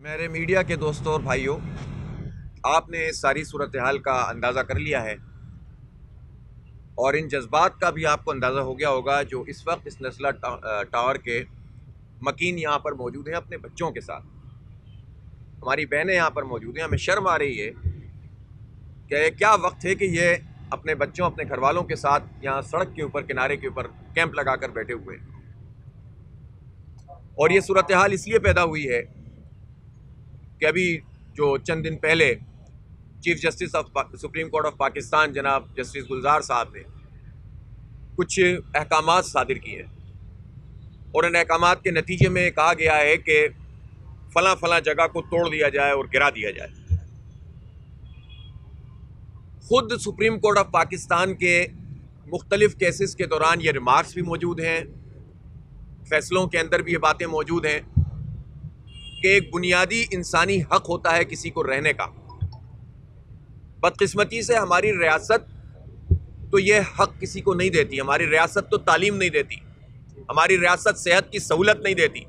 मेरे मीडिया के दोस्तों और भाइयों, आपने सारी सूरत हाल का अंदाज़ा कर लिया है और इन जज्बात का भी आपको अंदाज़ा हो गया होगा जो इस वक्त इस नस्ला टावर के मकीन यहाँ पर मौजूद हैं अपने बच्चों के साथ। हमारी बहनें यहाँ पर मौजूद हैं। हमें शर्म आ रही है कि क्या वक्त है कि ये अपने बच्चों अपने घर वालों के साथ यहाँ सड़क के ऊपर किनारे के ऊपर कैंप लगा कर बैठे हुए हैं। और ये सूरत हाल इसलिए पैदा हुई है कि अभी जो चंद दिन पहले chief justice of supreme court of Pakistan जनाब जस्टिस गुलजार साहब ने कुछ अहकामात सादिर किए हैं और इन अहकामात के नतीजे में कहा गया है कि फलां फलां जगह को तोड़ दिया जाए और गिरा दिया जाए। खुद सुप्रीम कोर्ट ऑफ पाकिस्तान के मुख्तलिफ केसेस के दौरान ये रिमार्क्स भी मौजूद हैं, फैसलों के अंदर भी ये बातें मौजूद हैं कि एक बुनियादी इंसानी हक होता है किसी को रहने का। बदकिस्मती से हमारी रियासत तो ये हक किसी को नहीं देती। हमारी रियासत तो तालीम नहीं देती, हमारी रियासत सेहत की सहूलत नहीं देती,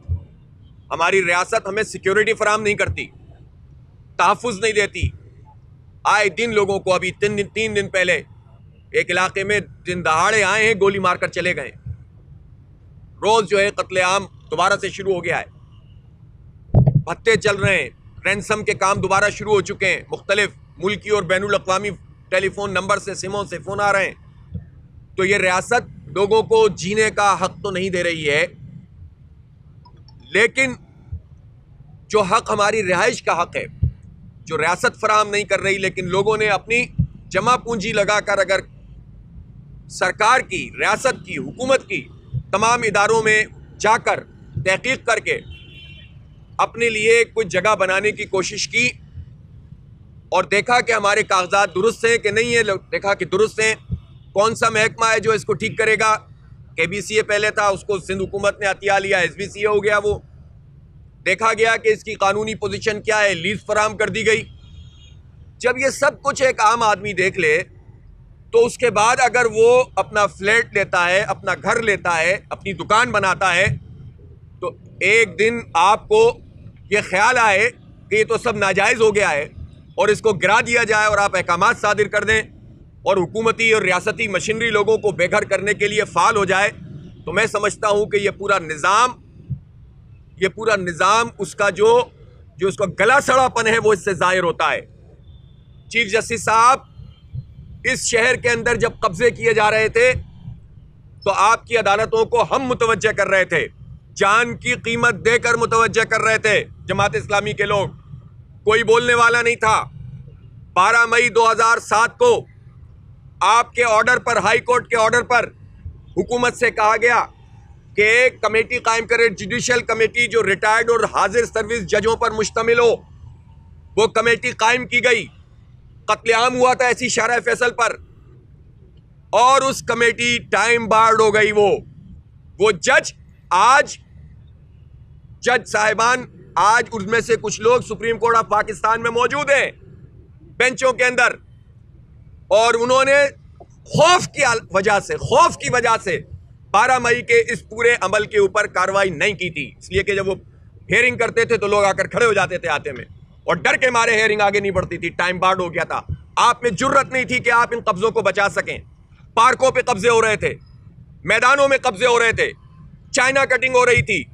हमारी रियासत हमें सिक्योरिटी फराहम नहीं करती, तहफ़्फ़ुज़ नहीं देती। आए दिन लोगों को, अभी तीन दिन पहले एक इलाके में दिन दहाड़े आए हैं, गोली मारकर चले गए। रोज़ जो है कत्लेआम दोबारा से शुरू हो गया है, भत्ते चल रहे हैं, रैंसम के काम दोबारा शुरू हो चुके हैं, मुख्तलिफ मुल्की और बैनुल अक़वामी टेलीफोन नंबर से, सिमों से फ़ोन आ रहे हैं। तो ये रियासत लोगों को जीने का हक तो नहीं दे रही है, लेकिन जो हक हमारी रिहाइश का हक है, जो रियासत फराहम नहीं कर रही, लेकिन लोगों ने अपनी जमा पूंजी लगाकर अगर सरकार की, रियासत की, हुकूमत की तमाम इदारों में जाकर तहकीक करके अपने लिए कुछ जगह बनाने की कोशिश की और देखा कि हमारे कागजात दुरुस्त हैं कि नहीं है, देखा कि दुरुस्त हैं। कौन सा महकमा है जो इसको ठीक करेगा? KBCA पहले था, उसको सिंध हुकूमत ने हथिया लिया, SBCA हो गया वो। देखा गया कि इसकी कानूनी पोजीशन क्या है, लीज फराहम कर दी गई। जब ये सब कुछ एक आम आदमी देख ले तो उसके बाद अगर वो अपना फ्लैट लेता है, अपना घर लेता है, अपनी दुकान बनाता है, तो एक दिन आपको ये ख्याल आए कि ये तो सब नाजायज़ हो गया है और इसको गिरा दिया जाए और आप अहकामात सादिर कर दें और हुकूमती और रियासती मशीनरी लोगों को बेघर करने के लिए फ़ाल हो जाए, तो मैं समझता हूँ कि ये पूरा निज़ाम उसका जो उसका गला सड़ापन है वो इससे ज़ाहिर होता है। चीफ जस्टिस साहब, इस शहर के अंदर जब कब्जे किए जा रहे थे तो आपकी अदालतों को हम मुतवज्जे कर रहे थे, जान की कीमत देकर मुतवज्जे कर रहे थे। जमात इस्लामी के लोग, कोई बोलने वाला नहीं था। 12 मई 2007 को आपके ऑर्डर पर, हाई कोर्ट के ऑर्डर पर हुकूमत से कहा गया कि एक कमेटी कायम करे, जुडिशल कमेटी जो रिटायर्ड और हाजिर सर्विस जजों पर मुश्तमिल हो। वो कमेटी कायम की गई। कत्लेआम हुआ था ऐसी शारा फैसल पर और उस कमेटी टाइम बार्ड हो गई। वो जज साहिबान आज उनमें से कुछ लोग सुप्रीम कोर्ट ऑफ पाकिस्तान में मौजूद हैं बेंचों के अंदर, और उन्होंने खौफ की वजह से 12 मई के इस पूरे अमल के ऊपर कार्रवाई नहीं की थी। इसलिए कि जब वो हेयरिंग करते थे तो लोग आकर खड़े हो जाते थे आते में, और डर के मारे हेयरिंग आगे नहीं बढ़ती थी, टाइम बार्ड हो गया था। आप में जुर्रत नहीं थी कि आप इन कब्जों को बचा सकें। पार्कों पे कब्जे हो रहे थे, मैदानों में कब्जे हो रहे थे, चाइना कटिंग हो रही थी।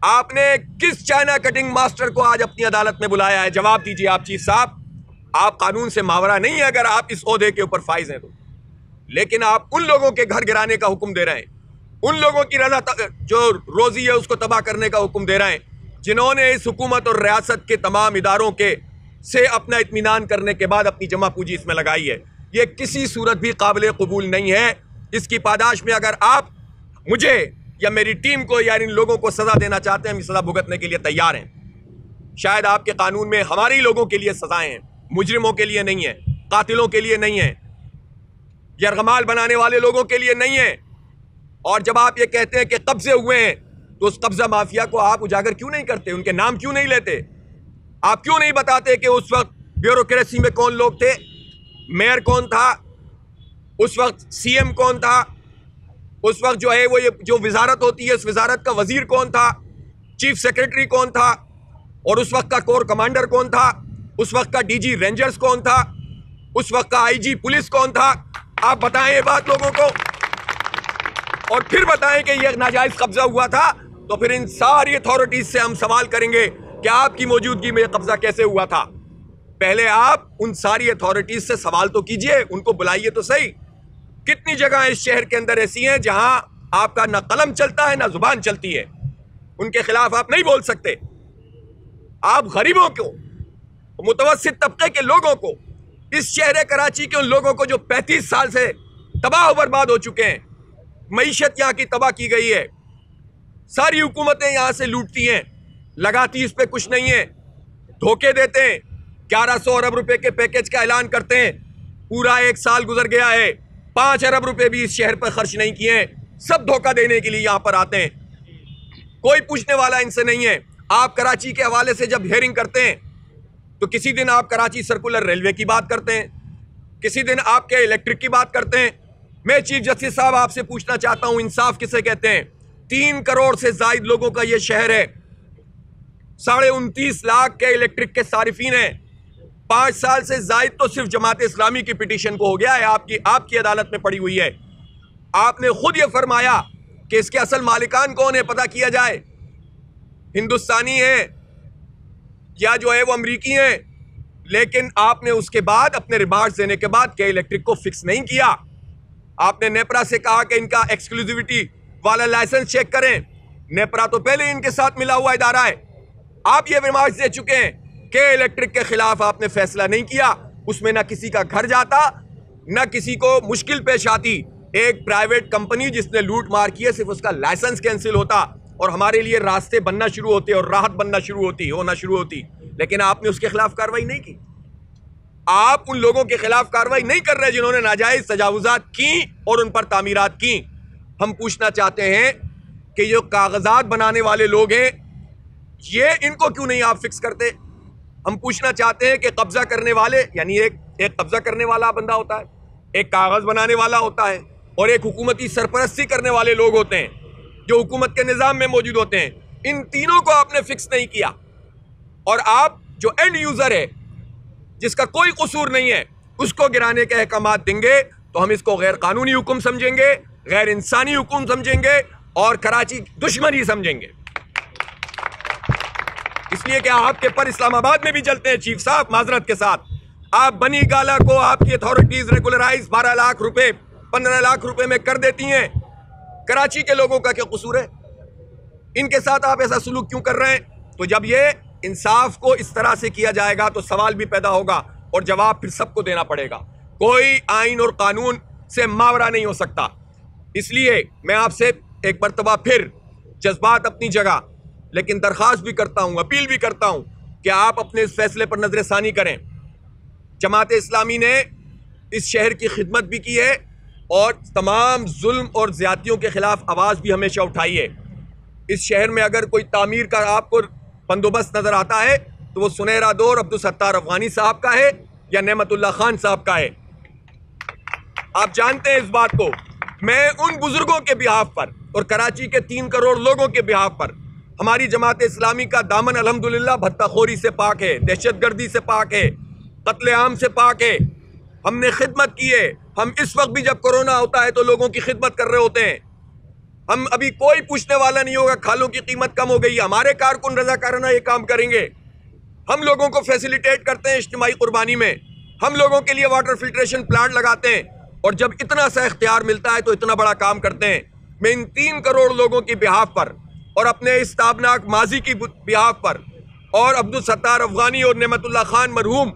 आपने किस चाइना कटिंग मास्टर को आज अपनी अदालत में बुलाया है? जवाब दीजिए आप चीफ साहब। आप कानून से मावरा नहीं है अगर आप इस ओहदे के ऊपर फाइज हैं तो, लेकिन आप उन लोगों के घर गिराने का हुक्म दे रहे हैं, उन लोगों की जो रोजी है उसको तबाह करने का हुक्म दे रहे हैं, जिन्होंने इस हुकूमत और रियासत के तमाम इदारों के से अपना इत्मीनान करने के बाद अपनी जमा पूंजी इसमें लगाई है। ये किसी सूरत भी काबिल कबूल नहीं है। इसकी पादाश में अगर आप मुझे या मेरी टीम को या इन लोगों को सज़ा देना चाहते हैं, हम सज़ा भुगतने के लिए तैयार हैं। शायद आपके कानून में हमारे लोगों के लिए सज़ाएं हैं, मुजरिमों के लिए नहीं है, कातिलों के लिए नहीं है, यरगमाल बनाने वाले लोगों के लिए नहीं है। और जब आप ये कहते हैं कि कब्जे हुए हैं, तो उस कब्जा माफिया को आप उजागर क्यों नहीं करते? उनके नाम क्यों नहीं लेते? आप क्यों नहीं बताते कि उस वक्त ब्यूरोक्रेसी में कौन लोग थे? मेयर कौन था उस वक्त? CM कौन था उस वक्त? जो है वो ये जो वजारत होती है, उस वजारत का वजीर कौन था? चीफ सेक्रेटरी कौन था? और उस वक्त का कोर कमांडर कौन था, उस वक्त का डीजी रेंजर्स कौन था, उस वक्त का आईजी पुलिस कौन था? आप बताएं ये बात लोगों को, और फिर बताएं कि यह नाजायज कब्जा हुआ था। तो फिर इन सारी अथॉरिटीज से हम सवाल करेंगे कि आपकी मौजूदगी में कब्जा कैसे हुआ था। पहले आप उन सारी अथॉरिटीज से सवाल तो कीजिए, उनको बुलाइए तो सही। कितनी जगह इस शहर के अंदर ऐसी हैं जहां आपका ना कलम चलता है ना जुबान चलती है, उनके खिलाफ आप नहीं बोल सकते। आप गरीबों को, मुतवस्सित तबके के लोगों को, इस शहर कराची के उन लोगों को जो 35 साल से तबाह बर्बाद हो चुके हैं, मईशत यहाँ की तबाह की गई है, सारी हुकूमतें यहाँ से लूटती हैं, लगाती इस पे कुछ नहीं है, धोखे देते हैं, 1100 अरब रुपए के पैकेज का ऐलान करते हैं, पूरा 1 साल गुजर गया है, 5 अरब रुपए भी इस शहर पर खर्च नहीं किए हैं, सब धोखा देने के लिए यहाँ पर आते हैं, कोई पूछने वाला इनसे नहीं है। आप कराची के हवाले से जब हियरिंग करते हैं तो किसी दिन आप कराची सर्कुलर रेलवे की बात करते हैं, किसी दिन आपके इलेक्ट्रिक की बात करते हैं। मैं चीफ जस्टिस साहब आपसे पूछना चाहता हूं, इंसाफ किसे कहते हैं? 3 करोड़ से जायद लोगों का यह शहर है, 29.5 लाख के इलेक्ट्रिक के सारिफीन हैं, 5 साल से जायद तो सिर्फ जमात इस्लामी की पिटीशन को हो गया है, आपकी अदालत में पड़ी हुई है। आपने खुद यह फरमाया कि इसके असल मालिकान कौन है पता किया जाए, हिंदुस्तानी है या जो है वो अमरीकी है, लेकिन आपने उसके बाद अपने रिमार्क्स देने के बाद के इलेक्ट्रिक को फिक्स नहीं किया। आपने नेपरा से कहा कि इनका एक्सक्लूसिविटी वाला लाइसेंस चेक करें, नेपरा तो पहले इनके साथ मिला हुआ इदारा है। आप ये रिमार्क्स दे चुके हैं कि इलेक्ट्रिक के खिलाफ आपने फैसला नहीं किया, उसमें ना किसी का घर जाता ना किसी को मुश्किल पेश आती। एक प्राइवेट कंपनी जिसने लूट मार की है, सिर्फ उसका लाइसेंस कैंसिल होता और हमारे लिए रास्ते बनना शुरू होते और राहत बनना होना शुरू होती, लेकिन आपने उसके खिलाफ कार्रवाई नहीं की। आप उन लोगों के खिलाफ कार्रवाई नहीं कर रहे जिन्होंने नाजायज तजावुजात की और उन पर तामीरात की। हम पूछना चाहते हैं कि जो कागजात बनाने वाले लोग हैं, ये इनको क्यों नहीं आप फिक्स करते? हम पूछना चाहते हैं कि कब्जा करने वाले, यानी एक कब्जा करने वाला बंदा होता है, एक कागज बनाने वाला होता है और एक हुकूमती सरपरस्ती करने वाले लोग होते हैं जो हुकूमत के निज़ाम में मौजूद होते हैं। इन तीनों को आपने फिक्स नहीं किया और आप जो एंड यूजर है, जिसका कोई कसूर नहीं है, उसको गिराने के अहकामात देंगे तो हम इसको गैर कानूनी हुक्म समझेंगे, गैर इंसानी हुक्म समझेंगे और कराची दुश्मनी समझेंगे। इसलिए कि आपके पर इस्लामाबाद में भी चलते हैं चीफ साहब, माजरत के साथ। आप बनी गाला को आपकी अथॉरिटीज रेगुलराइज 12 लाख रुपए 15 लाख रुपए में कर देती हैं। कराची के लोगों का क्या कसूर है? इनके साथ आप ऐसा सलूक क्यों कर रहे हैं? तो जब ये इंसाफ को इस तरह से किया जाएगा तो सवाल भी पैदा होगा और जवाब फिर सबको देना पड़ेगा। कोई आइन और कानून से मावरा नहीं हो सकता। इसलिए मैं आपसे एक मरतबा फिर, जज्बात अपनी जगह, लेकिन दरख्वास्त भी करता हूं, अपील भी करता हूं कि आप अपने इस फैसले पर नजरसानी करें। जमात इस्लामी ने इस शहर की खिदमत भी की है और तमाम जुल्म और ज्यादतियों के खिलाफ आवाज़ भी हमेशा उठाई है। इस शहर में अगर कोई तामीर का आपको बंदोबस्त नज़र आता है तो वो सुनहरा दौर अब्दुल सत्तार अफगानी साहब का है या नेमतुल्लाह खान साहब का है। आप जानते हैं इस बात को। मैं उन बुजुर्गों के बिहाफ पर और कराची के 3 करोड़ लोगों के बिहाफ पर, हमारी जमात इस्लामी का दामन अल्हम्दुलिल्लाह भत्ताखोरी से पाक है, दहशतगर्दी से पाक है, कत्लेआम से पाक है। हमने खिदमत की है। हम इस वक्त भी जब कोरोना होता है तो लोगों की खिदमत कर रहे होते हैं। हम अभी कोई पूछने वाला नहीं होगा खालों की कीमत कम हो गई, हमारे कारकुन रज़ाकारना ये काम करेंगे। हम लोगों को फैसिलिटेट करते हैं इज्तिमाई कुर्बानी में, हम लोगों के लिए वाटर फिल्ट्रेशन प्लांट लगाते हैं और जब इतना सा इख्तियार मिलता है तो इतना बड़ा काम करते हैं। मैं इन 3 करोड़ लोगों की बिहाफ पर और अपने इस ताबनाक माजी की बिहाफ पर और अब्दुल सत्तार अफगानी और नेमतुल्लाह खान मरहूम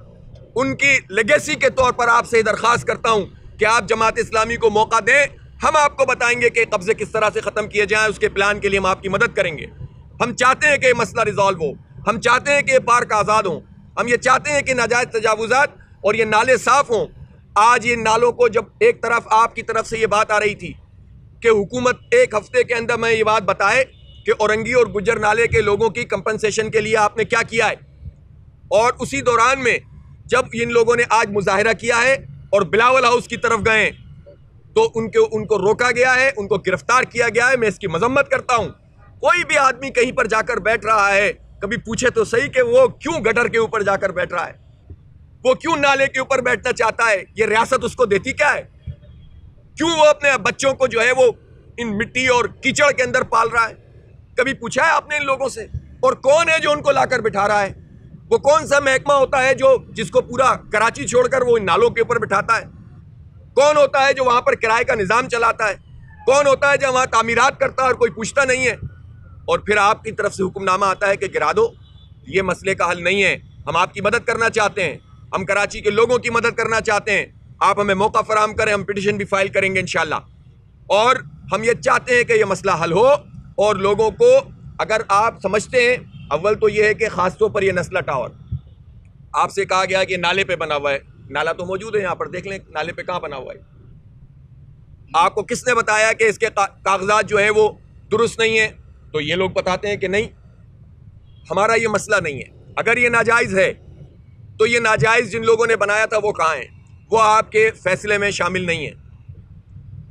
उनकी लेगेसी के तौर पर आपसे दरख्वास्त करता हूं कि आप जमात इस्लामी को मौका दें। हम आपको बताएंगे कि कब्जे किस तरह से ख़त्म किए जाएं, उसके प्लान के लिए हम आपकी मदद करेंगे। हम चाहते हैं कि ये मसला रिजॉल्व हो, हम चाहते हैं कि ये पार्क आज़ाद हों, हम ये चाहते हैं कि नाजायज़ तजावुज़ात और ये नाले साफ़ हों। आज ये नालों को, जब एक तरफ आपकी तरफ से ये बात आ रही थी कि हुकूमत 1 हफ्ते के अंदर मैं ये बात बताए कि औरंगी और गुज्जर नाले के लोगों की कंपनसेशन के लिए आपने क्या किया है, और उसी दौरान में जब इन लोगों ने आज मुजाहिरा किया है और बिलावल हाउस की तरफ गए तो उनको रोका गया है, उनको गिरफ्तार किया गया है। मैं इसकी मजम्मत करता हूं। कोई भी आदमी कहीं पर जाकर बैठ रहा है कभी पूछे तो सही कि वो क्यों गटर के ऊपर जाकर बैठ रहा है, वो क्यों नाले के ऊपर बैठना चाहता है, ये रियासत उसको देती क्या है? क्यों वो अपने बच्चों को जो है वो इन मिट्टी और कीचड़ के अंदर पाल रहा है? कभी पूछा है आपने इन लोगों से? और कौन है जो उनको लाकर बिठा रहा है? वो कौन सा महकमा होता है जो जिसको पूरा कराची छोड़कर वो इन नालों के ऊपर बिठाता है? कौन होता है जो वहां पर किराए का निजाम चलाता है? कौन होता है जो वहां तामीरात करता है और कोई पूछता नहीं है? और फिर आपकी तरफ से हुक्मनामा आता है कि गिरा दो। ये मसले का हल नहीं है। हम आपकी मदद करना चाहते हैं, हम कराची के लोगों की मदद करना चाहते हैं। आप हमें मौका फराहम करें, हम पिटिशन भी फाइल करेंगे इंशाल्लाह। और हम ये चाहते हैं कि यह मसला हल हो और लोगों को, अगर आप समझते हैं, अव्वल तो यह है कि खासतौर पर यह नस्ला टावर आपसे कहा गया कि नाले पे बना हुआ है। नाला तो मौजूद है यहाँ पर, देख लें नाले पे कहाँ बना हुआ है। आपको किसने बताया कि इसके कागजात जो है वो दुरुस्त नहीं है? तो ये लोग बताते हैं कि नहीं, हमारा ये मसला नहीं है। अगर ये नाजायज़ है तो ये नाजायज़ जिन लोगों ने बनाया था वो कहाँ हैं? वो आपके फैसले में शामिल नहीं है।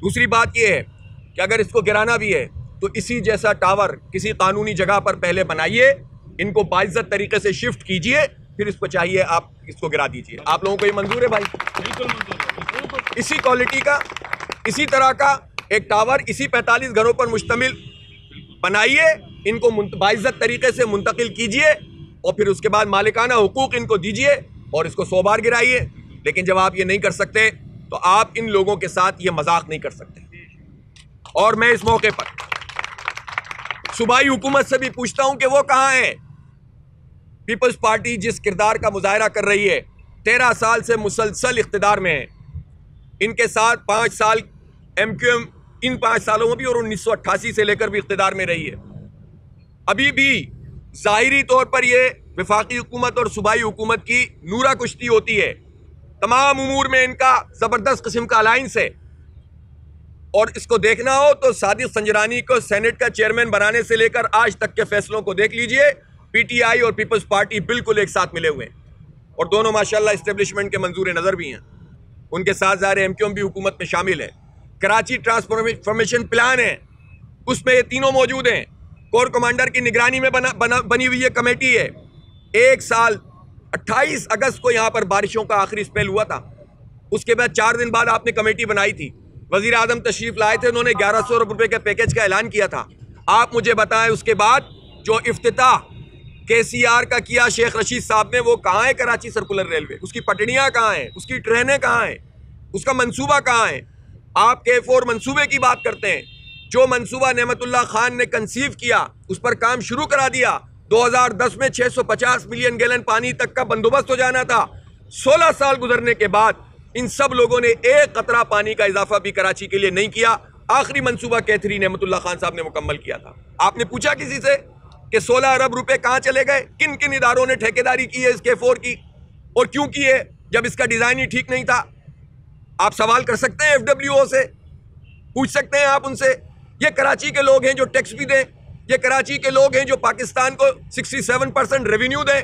दूसरी बात ये है कि अगर इसको गिराना भी है तो इसी जैसा टावर किसी कानूनी जगह पर पहले बनाइए, इनको बाइज्जत तरीके से शिफ्ट कीजिए, फिर इसको चाहिए आप इसको गिरा दीजिए। आप लोगों को ये मंजूर है भाई? बिल्कुल मंजूर। इसी क्वालिटी का, इसी तरह का एक टावर इसी 45 घरों पर मुश्तमिल बनाइए, इनको बाइज्जत तरीके से मुंतकिल कीजिए और फिर उसके बाद मालिकाना हुकूक इनको दीजिए और इसको 100 बार गिराइए। लेकिन जब आप ये नहीं कर सकते तो आप इन लोगों के साथ ये मजाक नहीं कर सकते। और मैं इस मौके पर सूबाई हुकूमत से भी पूछता हूं कि वो कहां है? पीपल्स पार्टी जिस किरदार का मुजाहरा कर रही है, 13 साल से मुसलसल इख्तिदार में है, इनके साथ 5 साल MQM इन 5 सालों में भी और 1988 से लेकर भी इख्तिदार में रही है। अभी भी ज़ाहिरी तौर पर यह वफाकी हुकूमत और सूबाई हुकूमत की नूरा कुश्ती होती है। तमाम उमूर में इनका ज़बरदस्त किस्म का अलायंस है। और इसको देखना हो तो सादिक संजरानी को सेनेट का चेयरमैन बनाने से लेकर आज तक के फैसलों को देख लीजिए। PTI और पीपल्स पार्टी बिल्कुल एक साथ मिले हुए हैं और दोनों माशाल्लाह इस्टेब्लिशमेंट के मंजूर नज़र भी हैं। उनके साथ ज़ाहिर MQM भी हुकूमत में शामिल है। कराची ट्रांसफॉर्मेशन प्लान है, उसमें ये तीनों मौजूद हैं। कोर कमांडर की निगरानी में बनी हुई ये कमेटी है। 1 साल 28 अगस्त को यहाँ पर बारिशों का आखिरी स्पेल हुआ था। उसके बाद 4 दिन बाद आपने कमेटी बनाई थी, वजीर आजम तशरीफ लाए थे, उन्होंने 1100 अरब रुपए के पैकेज का ऐलान किया था। आप मुझे बताएं उसके बाद जो इफ्तिताह KCR का किया शेख रशीद साहब ने, वो कहाँ है? कराची सर्कुलर रेलवे, उसकी पटड़ियाँ कहाँ हैं? उसकी ट्रेनें कहाँ हैं? उसका मंसूबा कहाँ है? आप K4 मंसूबे की बात करते हैं। जो मंसूबा नेमतुल्लाह खान ने कंसीव किया उस पर काम शुरू करा दिया। 2010 में 650 मिलियन गैलन पानी तक का बंदोबस्त हो जाना था। 16 साल गुजरने के बाद इन सब लोगों ने एक कतरा पानी का इजाफा भी कराची के लिए नहीं किया। आखिरी मंसूबा K3 नेमतुल्लाह खान साहब ने मुकम्मल किया था। आपने पूछा किसी से कि 16 अरब रुपए कहाँ चले गए? किन किन इदारों ने ठेकेदारी की है इस K4 की और क्यों की है जब इसका डिजाइन ही ठीक नहीं था? आप सवाल कर सकते हैं FWO से, पूछ सकते हैं आप उनसे। ये कराची के लोग हैं जो टैक्स भी दें, ये कराची के लोग हैं जो पाकिस्तान को 67% रेवेन्यू दें,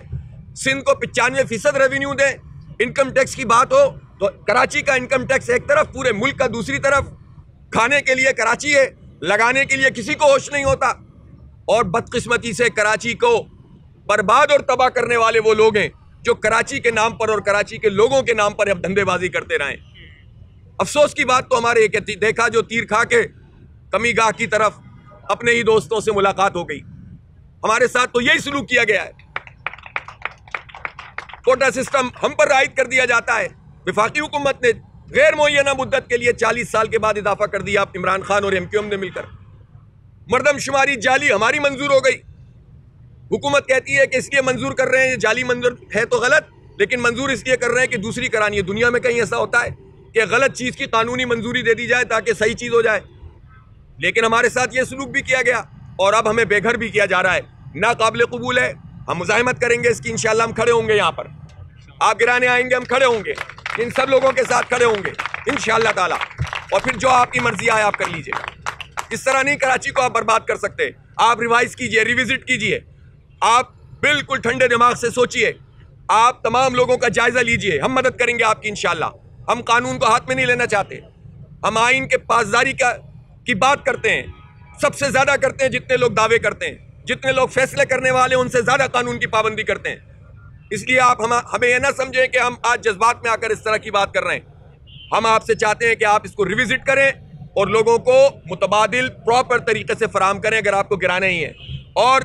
सिंध को 95% रेवेन्यू दें। इनकम टैक्स की बात हो तो कराची का इनकम टैक्स एक तरफ, पूरे मुल्क का दूसरी तरफ। खाने के लिए कराची है, लगाने के लिए किसी को होश नहीं होता। और बदकिस्मती से कराची को बर्बाद और तबाह करने वाले वो लोग हैं जो कराची के नाम पर और कराची के लोगों के नाम पर अब धंधेबाजी करते रहें। अफसोस की बात तो हमारे एक देखा जो तीर खा के कमीगाह की तरफ अपने ही दोस्तों से मुलाकात हो गई। हमारे साथ तो यही सलूक किया गया है। कोटा सिस्टम हम पर आयद कर दिया जाता है। वफाकी हुकूमत ने गैर मुअय्यना मुद्दत के लिए 40 साल के बाद इजाफा कर दिया इमरान खान और MQM ने मिलकर। मरदमशुमारी जाली हमारी मंजूर हो गई। हुकूमत कहती है कि इसलिए मंजूर कर रहे हैं, जाली मंजूर है तो गलत, लेकिन मंजूर इसलिए कर रहे हैं कि दूसरी करानी है। दुनिया में कहीं ऐसा होता है कि गलत चीज़ की कानूनी मंजूरी दे दी जाए ताकि सही चीज़ हो जाए? लेकिन हमारे साथ ये सलूक भी किया गया और अब हमें बेघर भी किया जा रहा है। नाकाबिल कबूल है। हम मुज़ाहिमत करेंगे इसकी, इंशाअल्लाह हम खड़े होंगे यहाँ पर। आप गिराने आएंगे, हम खड़े होंगे, इन सब लोगों के साथ खड़े होंगे इंशाअल्लाह ताला। और फिर जो आपकी मर्जी आए आप कर लीजिए। इस तरह नहीं कराची को आप बर्बाद कर सकते। आप रिवाइज कीजिए, रिविजिट कीजिए, आप बिल्कुल ठंडे दिमाग से सोचिए, आप तमाम लोगों का जायजा लीजिए। हम मदद करेंगे आपकी इंशाअल्लाह। हम कानून को हाथ में नहीं लेना चाहते। हम आइन के पासदारी की बात करते हैं, सबसे ज्यादा करते हैं जितने लोग दावे करते हैं। जितने लोग फैसले करने वाले उनसे ज़्यादा कानून की पाबंदी करते हैं। इसलिए आप हमें यह ना समझें कि हम आज जज्बात में आकर इस तरह की बात कर रहे हैं। हम आपसे चाहते हैं कि आप इसको रिविजिट करें और लोगों को मुतबादिल प्रॉपर तरीके से फराहम करें अगर आपको गिराना ही है। और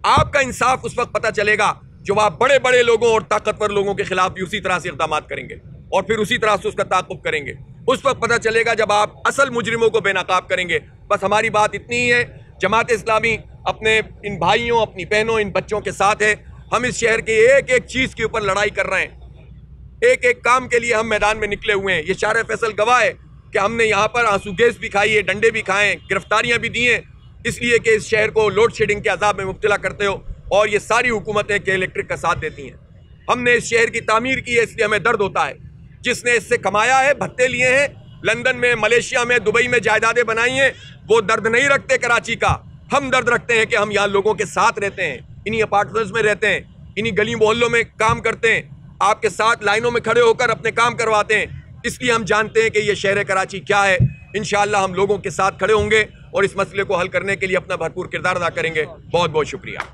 आपका इंसाफ उस वक्त पता चलेगा जब आप बड़े बड़े लोगों और ताकतवर लोगों के खिलाफ भी उसी तरह से इक़दाम करेंगे और फिर उसी तरह से उसका ताक़ुब करेंगे। उस वक्त पता चलेगा जब आप असल मुजरिमों को बेनकाब करेंगे। बस हमारी बात इतनी ही है, जमात इस्लामी अपने इन भाइयों, अपनी बहनों, इन बच्चों के साथ है। हम इस शहर के एक एक चीज़ के ऊपर लड़ाई कर रहे हैं, एक एक काम के लिए हम मैदान में निकले हुए हैं। ये शार फैसल गवाह है कि हमने यहाँ पर आंसू गैस भी खाई है, डंडे भी खाए, गिरफ्तारियाँ भी दी हैं, इसलिए कि इस शहर को लोड शेडिंग के अजाब में मुब्तला करते हो और ये सारी हुकूमतें के इलेक्ट्रिक का साथ देती हैं। हमने इस शहर की तामीर की है, इसलिए हमें दर्द होता है। जिसने इससे कमाया है, भत्ते लिए हैं, लंदन में, मलेशिया में, दुबई में जायदादें बनाई हैं, वो दर्द नहीं रखते कराची का। हम दर्द रखते हैं कि हम यहाँ लोगों के साथ रहते हैं, इन्हीं अपार्टमेंट्स में रहते हैं, इन्हीं गली मोहल्लों में काम करते हैं, आपके साथ लाइनों में खड़े होकर अपने काम करवाते हैं। इसलिए हम जानते हैं कि ये शहर कराची क्या है। इंशाअल्लाह हम लोगों के साथ खड़े होंगे और इस मसले को हल करने के लिए अपना भरपूर किरदार अदा करेंगे। बहुत बहुत शुक्रिया।